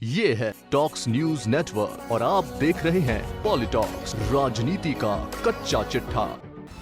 ये है talks news network और आप देख रहे हैं पॉलिटॉक्स, राजनीति का कच्चा चिट्ठा।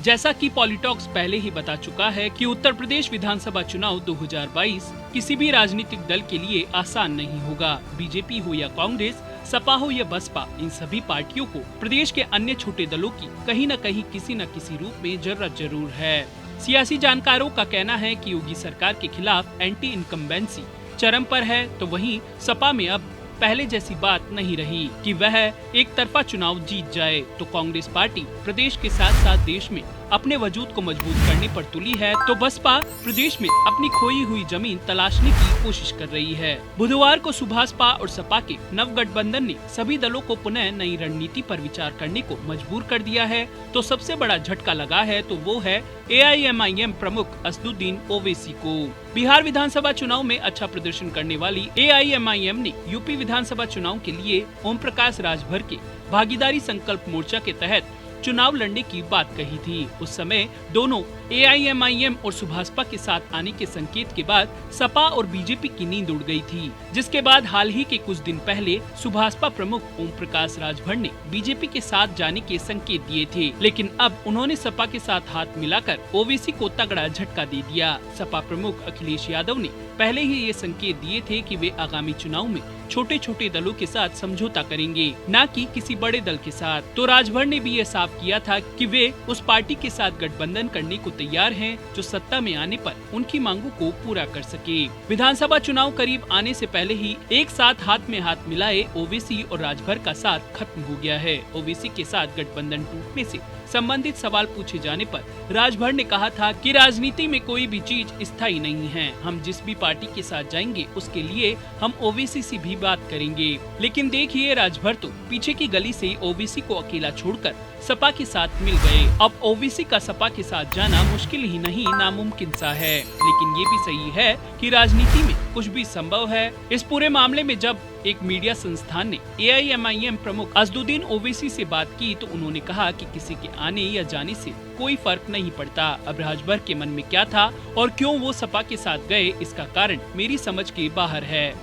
जैसा कि पॉलिटॉक्स पहले ही बता चुका है कि उत्तर प्रदेश विधानसभा चुनाव 2022 किसी भी राजनीतिक दल के लिए आसान नहीं होगा। बीजेपी हो या कांग्रेस, सपा हो या बसपा, इन सभी पार्टियों को प्रदेश के अन्य छोटे दलों की कहीं न कहीं किसी न किसी रूप में जरूरत जरूर है। सियासी जानकारों का कहना है कि योगी सरकार के खिलाफ एंटी इनकम्बेंसी चरम पर है, तो वहीं सपा में अब पहले जैसी बात नहीं रही कि वह एक तरफा चुनाव जीत जाए। तो कांग्रेस पार्टी प्रदेश के साथ साथ देश में अपने वजूद को मजबूत करने पर तुली है, तो बसपा प्रदेश में अपनी खोई हुई जमीन तलाशने की कोशिश कर रही है। बुधवार को सुभाषपा और सपा के नवगठबंधन ने सभी दलों को पुनः नई रणनीति पर विचार करने को मजबूर कर दिया है। तो सबसे बड़ा झटका लगा है तो वो है AIMIM प्रमुख असदुद्दीन ओवैसी को। बिहार विधानसभा चुनाव में अच्छा प्रदर्शन करने वाली AIMIM ने यूपी विधानसभा चुनाव के लिए ओम प्रकाश राजभर के भागीदारी संकल्प मोर्चा के तहत चुनाव लड़ने की बात कही थी। उस समय दोनों AIMIM और सुभाषपा के साथ आने के संकेत के बाद सपा और बीजेपी की नींद उड़ गई थी, जिसके बाद हाल ही के कुछ दिन पहले सुभाषपा प्रमुख ओम प्रकाश राजभर ने बीजेपी के साथ जाने के संकेत दिए थे, लेकिन अब उन्होंने सपा के साथ हाथ मिलाकर ओवैसी को तगड़ा झटका दे दिया। सपा प्रमुख अखिलेश यादव ने पहले ही ये संकेत दिए थे कि वे आगामी चुनाव में छोटे छोटे दलों के साथ समझौता करेंगे, न कि किसी बड़े दल के साथ। तो राजभर ने भी ये साफ किया था कि वे उस पार्टी के साथ गठबंधन करने को तैयार हैं जो सत्ता में आने पर उनकी मांगों को पूरा कर सके। विधानसभा चुनाव करीब आने से पहले ही एक साथ हाथ में हाथ मिलाए ओवैसी और राजभर का साथ खत्म हो गया है। ओवैसी के साथ गठबंधन टूटने से संबंधित सवाल पूछे जाने पर राजभर ने कहा था कि राजनीति में कोई भी चीज स्थायी नहीं है। हम जिस भी पार्टी के साथ जाएंगे उसके लिए हम ओवैसी से भी बात करेंगे। लेकिन देखिए, राजभर तो पीछे की गली से ओवैसी को अकेला छोड़कर सपा के साथ मिल गए। अब ओवैसी का सपा के साथ जाना मुश्किल ही नहीं नामुमकिन सा है। लेकिन ये भी सही है कि राजनीति में कुछ भी संभव है। इस पूरे मामले में जब एक मीडिया संस्थान ने AIMIM प्रमुख असदुद्दीन ओवैसी से बात की तो उन्होंने कहा कि किसी के आने या जाने से कोई फर्क नहीं पड़ता। अब राजभर के मन में क्या था और क्यों वो सपा के साथ गए, इसका कारण मेरी समझ के बाहर है।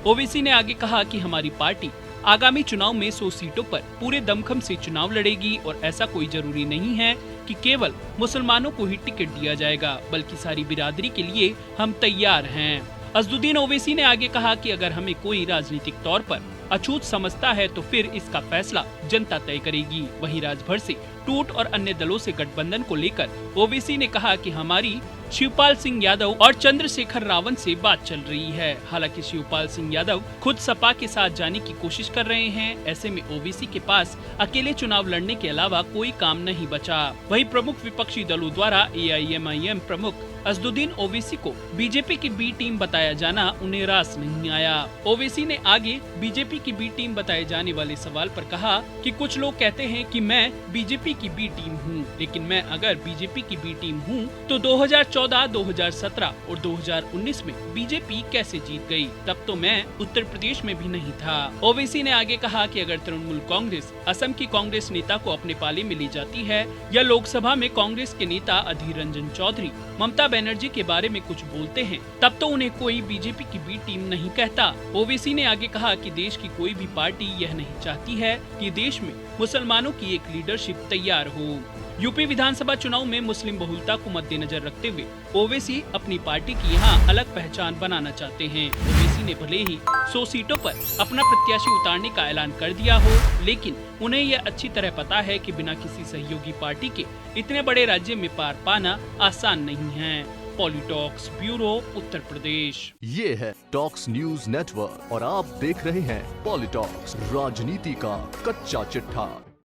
ओवैसी ने आगे कहा कि हमारी पार्टी आगामी चुनाव में 100 सीटों पर पूरे दमखम से चुनाव लड़ेगी और ऐसा कोई जरूरी नहीं है कि केवल मुसलमानों को ही टिकट दिया जाएगा, बल्कि सारी बिरादरी के लिए हम तैयार हैं। असदुद्दीन ओवैसी ने आगे कहा कि अगर हमें कोई राजनीतिक तौर पर अछूत समझता है तो फिर इसका फैसला जनता तय करेगी। वहीं राजभर से टूट और अन्य दलों से गठबंधन को लेकर ओवैसी ने कहा कि हमारी शिवपाल सिंह यादव और चंद्रशेखर रावत से बात चल रही है। हालांकि शिवपाल सिंह यादव खुद सपा के साथ जाने की कोशिश कर रहे हैं। ऐसे में ओवैसी के पास अकेले चुनाव लड़ने के अलावा कोई काम नहीं बचा। वहीं प्रमुख विपक्षी दलों द्वारा AIMIM प्रमुख असदुद्दीन ओवैसी को बीजेपी की बी टीम बताया जाना उन्हें रास नहीं आया। ओवैसी ने आगे बीजेपी की बी टीम बताए जाने वाले सवाल पर कहा कि कुछ लोग कहते हैं कि मैं बीजेपी की बी टीम हूँ, लेकिन मैं अगर बीजेपी की बी टीम हूँ तो 2014, 2017 और 2019 में बीजेपी कैसे जीत गई? तब तो मैं उत्तर प्रदेश में भी नहीं था। ओवैसी ने आगे कहा कि अगर तृणमूल कांग्रेस असम की कांग्रेस नेता को अपने पाले में ली जाती है या लोकसभा में कांग्रेस के नेता अधीर रंजन चौधरी ममता बनर्जी के बारे में कुछ बोलते हैं, तब तो उन्हें कोई बीजेपी की बी टीम नहीं कहता। ओवैसी ने आगे कहा कि देश की कोई भी पार्टी यह नहीं चाहती है कि देश में मुसलमानों की एक लीडरशिप तैयार हो। यूपी विधानसभा चुनाव में मुस्लिम बहुलता को मद्देनजर रखते हुए ओवैसी अपनी पार्टी की यहाँ अलग पहचान बनाना चाहते हैं। ओवैसी ने भले ही 100 सीटों पर अपना प्रत्याशी उतारने का ऐलान कर दिया हो, लेकिन उन्हें यह अच्छी तरह पता है कि बिना किसी सहयोगी पार्टी के इतने बड़े राज्य में पार पाना आसान नहीं है। पॉलिटॉक्स ब्यूरो, उत्तर प्रदेश। ये है टॉक्स न्यूज नेटवर्क और आप देख रहे हैं पॉलिटॉक्स, राजनीति का कच्चा चिट्ठा।